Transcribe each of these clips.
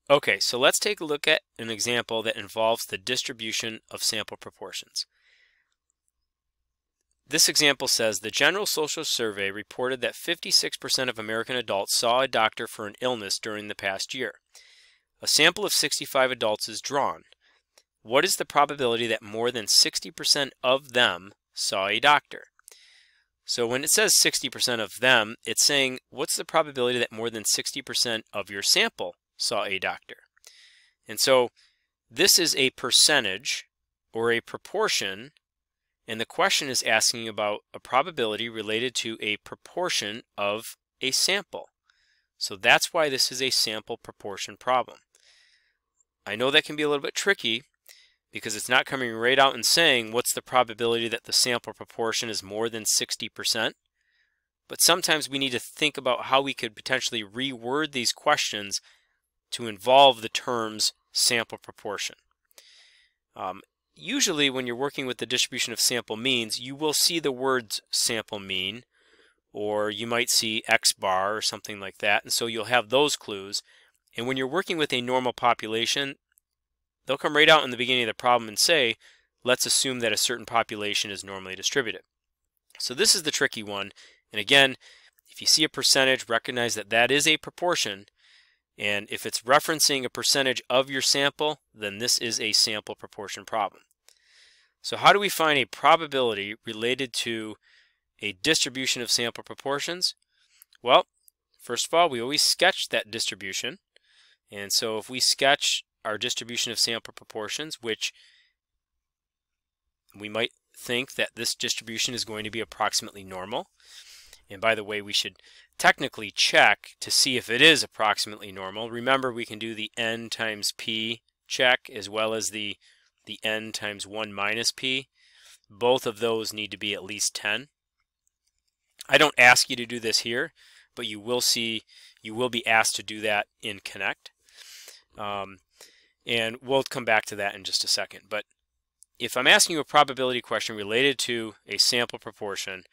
Okay, so let's take a look at an example that involves the distribution of sample proportions. This example says the General Social Survey reported that 56% of American adults saw a doctor for an illness during the past year. A sample of 65 adults is drawn. What is the probability that more than 60% of them saw a doctor? So when it says 60% of them, it's saying what's the probability that more than 60% of your sample saw a doctor? And so this is a percentage or a proportion, and the question is asking about a probability related to a proportion of a sample. So that's why this is a sample proportion problem. I know that can be a little bit tricky because it's not coming right out and saying what's the probability that the sample proportion is more than 60%. But sometimes we need to think about how we could potentially reword these questions to involve the terms sample proportion. Usually when you're working with the distribution of sample means, you will see the words sample mean, or you might see X bar or something like that, and so you'll have those clues. And when you're working with a normal population, they'll come right out in the beginning of the problem and say, let's assume that a certain population is normally distributed. So this is the tricky one. And again, if you see a percentage, recognize that that is a proportion. And if it's referencing a percentage of your sample, then this is a sample proportion problem. So how do we find a probability related to a distribution of sample proportions? Well, first of all, we always sketch that distribution. And so if we sketch our distribution of sample proportions, which we might think that this distribution is going to be approximately normal. And by the way, we should technically check to see if it is approximately normal. Remember, we can do the n times p check as well as the n times 1 minus p. Both of those need to be at least 10. I don't ask you to do this here, but you will be asked to do that in Connect. And we'll come back to that in just a second. But if I'm asking you a probability question related to a sample proportion,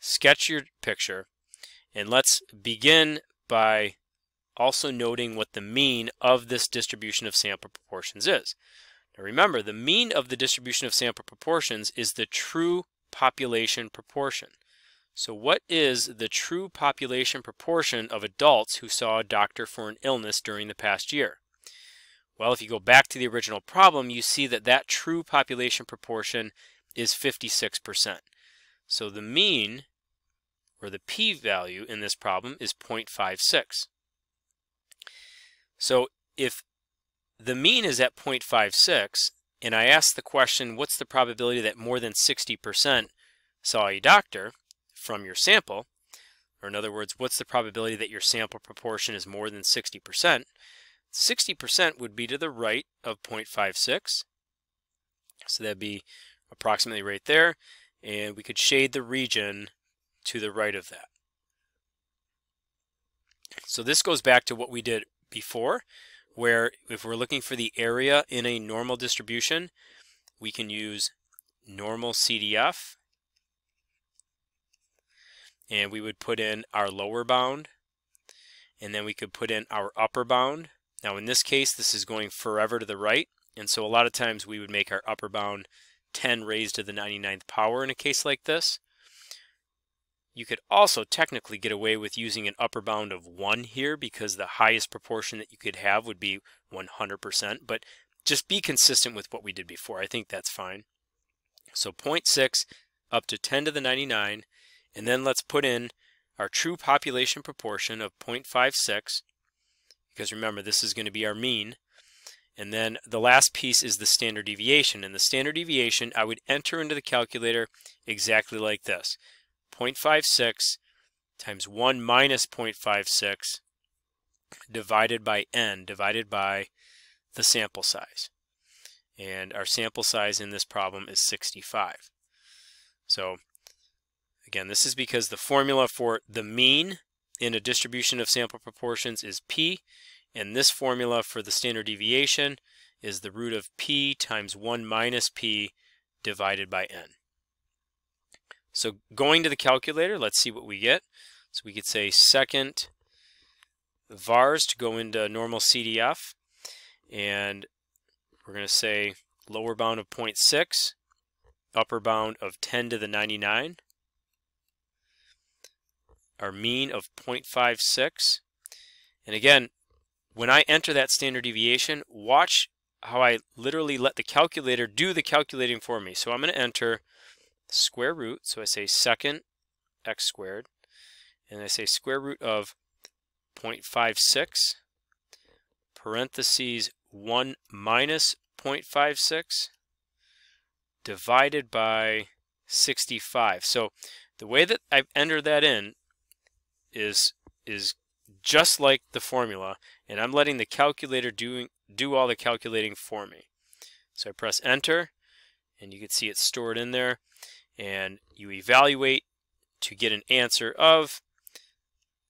sketch your picture, and let's begin by also noting what the mean of this distribution of sample proportions is. Now remember, the mean of the distribution of sample proportions is the true population proportion. So what is the true population proportion of adults who saw a doctor for an illness during the past year? Well, if you go back to the original problem, you see that that true population proportion is 56%. So the mean, or the p-value in this problem, is 0.56. So if the mean is at 0.56, and I ask the question, what's the probability that more than 60% saw a doctor from your sample, or in other words, what's the probability that your sample proportion is more than 60%? 60% would be to the right of 0.56, so that'd be approximately right there, and we could shade the region to the right of that. So this goes back to what we did before, where if we're looking for the area in a normal distribution, we can use normal CDF, and we would put in our lower bound, and then we could put in our upper bound. Now in this case, this is going forever to the right, and so a lot of times we would make our upper bound 10 raised to the 99th power in a case like this. You could also technically get away with using an upper bound of 1 here, because the highest proportion that you could have would be 100%, but just be consistent with what we did before. I think that's fine. So 0.6 up to 10 to the 99, and then let's put in our true population proportion of 0.56, because remember, this is going to be our mean. And then the last piece is the standard deviation. And the standard deviation, I would enter into the calculator exactly like this. 0.56 times 1 minus 0.56 divided by n, divided by the sample size. And our sample size in this problem is 65. So again, this is because the formula for the mean in a distribution of sample proportions is p, and this formula for the standard deviation is the root of p times 1 minus p divided by n. So going to the calculator, let's see what we get. So we could say second vars to go into normal CDF. and we're going to say lower bound of 0.6, upper bound of 10 to the 99, our mean of 0.56. And again, when I enter that standard deviation, watch how I literally let the calculator do the calculating for me. So I'm going to enter square root, so I say second x squared, and I say square root of 0.56, parentheses 1 minus 0.56, divided by 65. So the way that I've entered that in is just like the formula, and I'm letting the calculator do all the calculating for me. So I press enter, and you can see it's stored in there, and you evaluate to get an answer of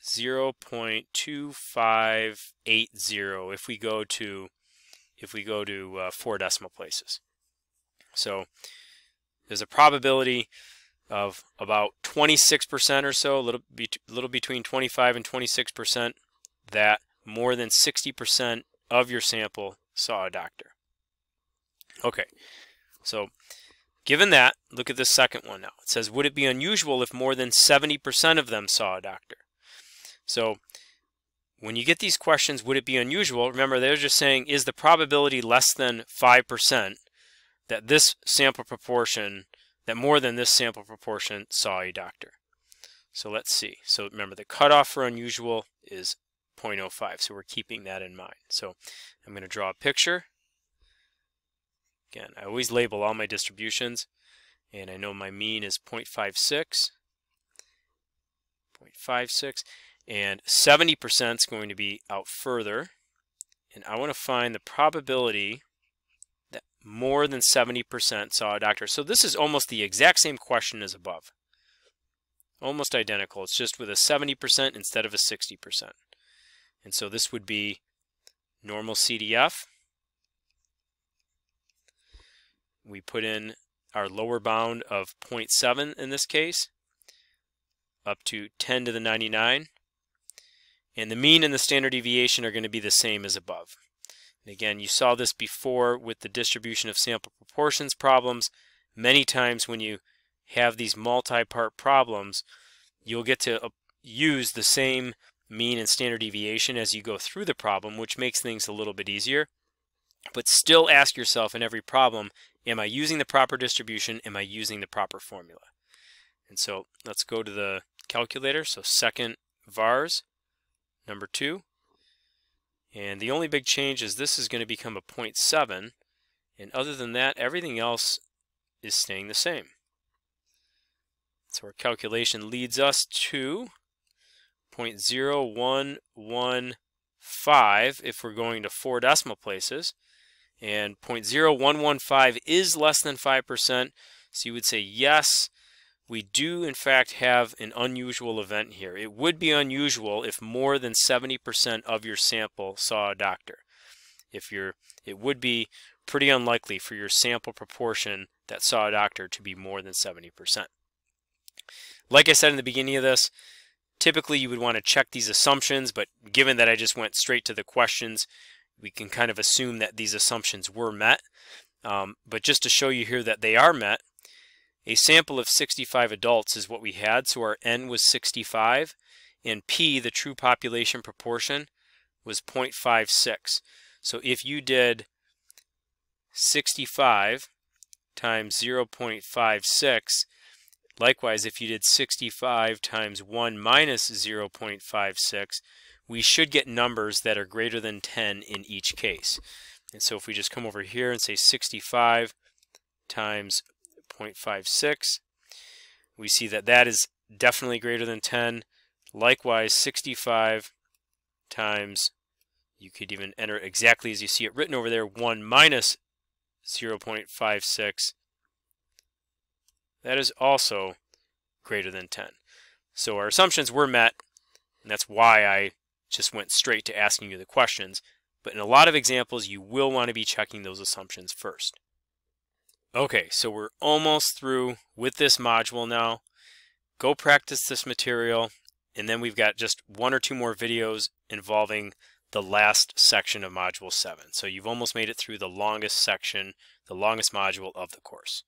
0.2580 if we go to 4 decimal places. So there's a probability of about 26% or so, a little between 25 and 26%, that more than 60% of your sample saw a doctor. Okay, so given that, look at this second one now. It says, would it be unusual if more than 70% of them saw a doctor? So when you get these questions, would it be unusual? Remember, they're just saying, is the probability less than 5% that this sample proportion, that more than this sample proportion saw a doctor? So let's see. So remember, the cutoff for unusual is 0.05, so we're keeping that in mind. So I'm going to draw a picture. Again, I always label all my distributions, and I know my mean is 0.56, and 70% is going to be out further, and I want to find the probability that more than 70% saw a doctor. So this is almost the exact same question as above. Almost identical. It's just with a 70% instead of a 60%. And so this would be normal CDF. We put in our lower bound of 0.7 in this case, up to 10 to the 99. And the mean and the standard deviation are going to be the same as above. And again, you saw this before with the distribution of sample proportions problems. Many times when you have these multi-part problems, you'll get to use the same mean and standard deviation as you go through the problem, which makes things a little bit easier. But still ask yourself in every problem, am I using the proper distribution? Am I using the proper formula? And so let's go to the calculator. So second vars, number 2. And the only big change is this is going to become a 0.7. And other than that, everything else is staying the same. So our calculation leads us to 0.0115 if we're going to 4 decimal places. And 0.0115 is less than 5%. So you would say, yes, we do in fact have an unusual event here. It would be unusual if more than 70% of your sample saw a doctor. It would be pretty unlikely for your sample proportion that saw a doctor to be more than 70%. Like I said in the beginning of this, typically you would want to check these assumptions, but given that I just went straight to the questions, we can kind of assume that these assumptions were met. But just to show you here that they are met, a sample of 65 adults is what we had, so our N was 65, and P, the true population proportion, was 0.56. So if you did 65 times 0.56, likewise, if you did 65 times 1 minus 0.56, we should get numbers that are greater than 10 in each case. And so if we just come over here and say 65 times 0.56, we see that that is definitely greater than 10. Likewise, 65 times, you could even enter it exactly as you see it written over there, 1 minus 0.56, that is also greater than 10. So our assumptions were met, and that's why I just went straight to asking you the questions. But in a lot of examples, you will want to be checking those assumptions first. Okay, so we're almost through with this module now. Go practice this material, and then we've got just 1 or 2 more videos involving the last section of Module 7. So you've almost made it through the longest section, the longest module of the course.